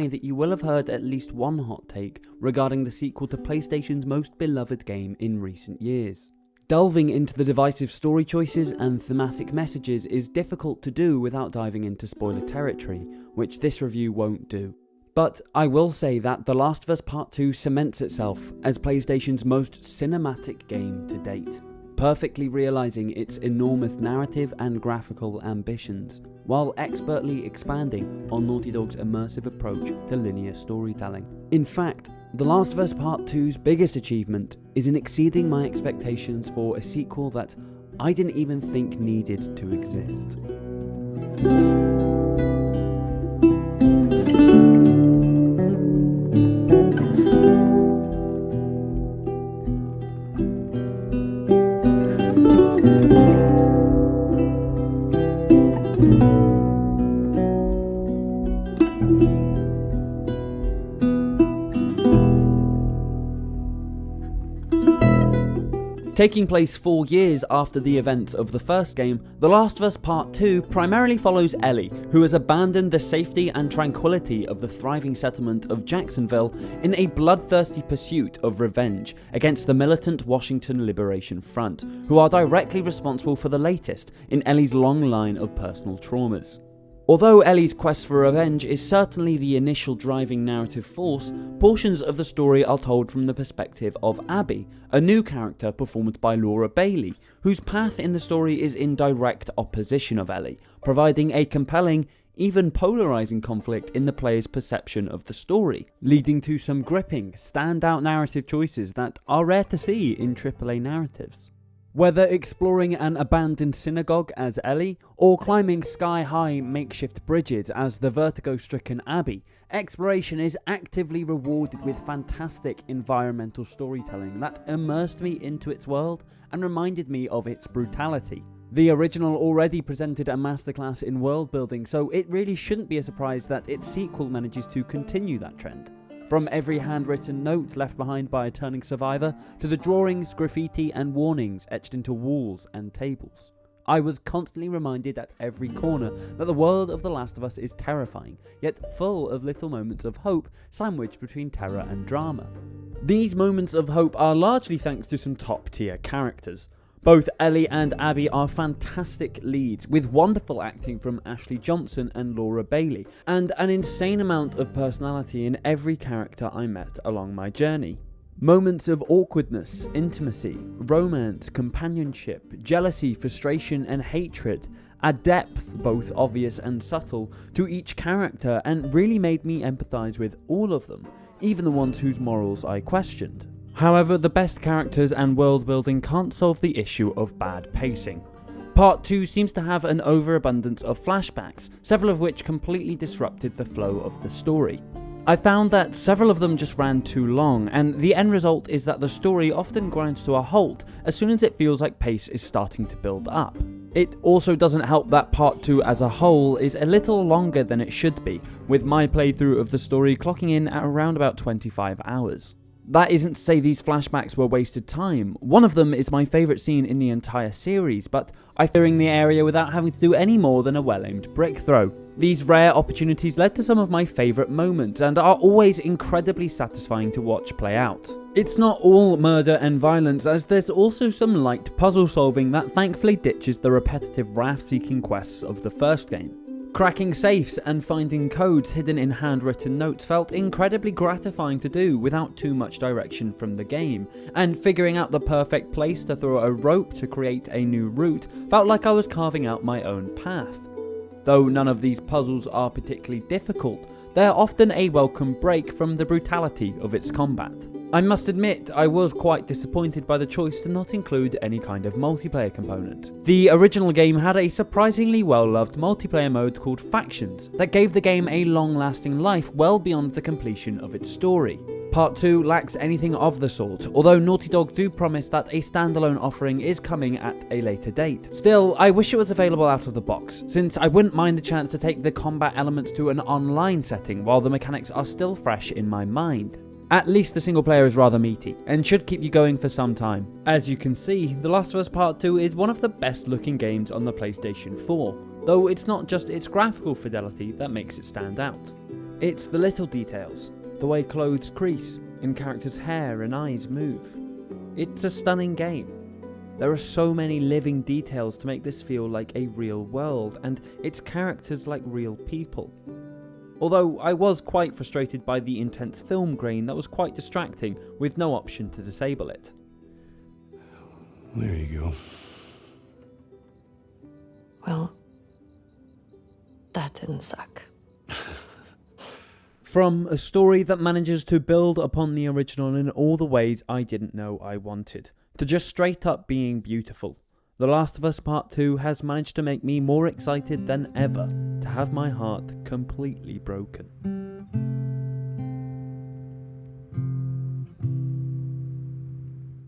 lie that you will have heard at least one hot take regarding the sequel to PlayStation's most beloved game in recent years. Delving into the divisive story choices and thematic messages is difficult to do without diving into spoiler territory, which this review won't do. But I will say that The Last of Us Part 2 cements itself as PlayStation's most cinematic game to date, perfectly realising its enormous narrative and graphical ambitions, while expertly expanding on Naughty Dog's immersive approach to linear storytelling. In fact, The Last of Us Part 2's biggest achievement is in exceeding my expectations for a sequel that I didn't even think needed to exist. Taking place 4 years after the events of the first game, The Last of Us Part 2 primarily follows Ellie, who has abandoned the safety and tranquility of the thriving settlement of Jacksonville in a bloodthirsty pursuit of revenge against the militant Washington Liberation Front, who are directly responsible for the latest in Ellie's long line of personal traumas. Although Ellie's quest for revenge is certainly the initial driving narrative force, portions of the story are told from the perspective of Abby, a new character performed by Laura Bailey, whose path in the story is in direct opposition of Ellie, providing a compelling, even polarising conflict in the player's perception of the story, leading to some gripping, standout narrative choices that are rare to see in AAA narratives. Whether exploring an abandoned synagogue as Ellie, or climbing sky-high makeshift bridges as the vertigo-stricken Abby, exploration is actively rewarded with fantastic environmental storytelling that immersed me into its world and reminded me of its brutality. The original already presented a masterclass in world building, so it really shouldn't be a surprise that its sequel manages to continue that trend. From every handwritten note left behind by a turning survivor, to the drawings, graffiti and warnings etched into walls and tables, I was constantly reminded at every corner that the world of The Last of Us is terrifying, yet full of little moments of hope sandwiched between terror and drama. These moments of hope are largely thanks to some top tier characters. Both Ellie and Abby are fantastic leads, with wonderful acting from Ashley Johnson and Laura Bailey, and an insane amount of personality in every character I met along my journey. Moments of awkwardness, intimacy, romance, companionship, jealousy, frustration and hatred, a depth both obvious and subtle to each character, and really made me empathise with all of them, even the ones whose morals I questioned. However, the best characters and world building can't solve the issue of bad pacing. Part 2 seems to have an overabundance of flashbacks, several of which completely disrupted the flow of the story. I found that several of them just ran too long, and the end result is that the story often grinds to a halt as soon as it feels like pace is starting to build up. It also doesn't help that Part 2 as a whole is a little longer than it should be, with my playthrough of the story clocking in at around about 25 hours. That isn't to say these flashbacks were wasted time. One of them is my favourite scene in the entire series, but I'm clearing the area without having to do any more than a well-aimed brick throw. These rare opportunities led to some of my favourite moments and are always incredibly satisfying to watch play out. It's not all murder and violence, as there's also some light puzzle solving that thankfully ditches the repetitive raft-seeking quests of the first game. Cracking safes and finding codes hidden in handwritten notes felt incredibly gratifying to do without too much direction from the game, and figuring out the perfect place to throw a rope to create a new route felt like I was carving out my own path. Though none of these puzzles are particularly difficult, they are often a welcome break from the brutality of its combat. I must admit, I was quite disappointed by the choice to not include any kind of multiplayer component. The original game had a surprisingly well-loved multiplayer mode called Factions that gave the game a long-lasting life well beyond the completion of its story. Part 2 lacks anything of the sort, although Naughty Dog do promise that a standalone offering is coming at a later date. Still, I wish it was available out of the box, since I wouldn't mind the chance to take the combat elements to an online setting while the mechanics are still fresh in my mind. At least the single player is rather meaty, and should keep you going for some time. As you can see, The Last of Us Part 2 is one of the best looking games on the PlayStation 4, though it's not just its graphical fidelity that makes it stand out. It's the little details, the way clothes crease, and characters' hair and eyes move. It's a stunning game. There are so many living details to make this feel like a real world, and its characters like real people. Although I was quite frustrated by the intense film grain that was quite distracting, with no option to disable it. There you go. Well, that didn't suck. From a story that manages to build upon the original in all the ways I didn't know I wanted, to just straight up being beautiful, The Last of Us Part 2 has managed to make me more excited than ever to have my heart completely broken.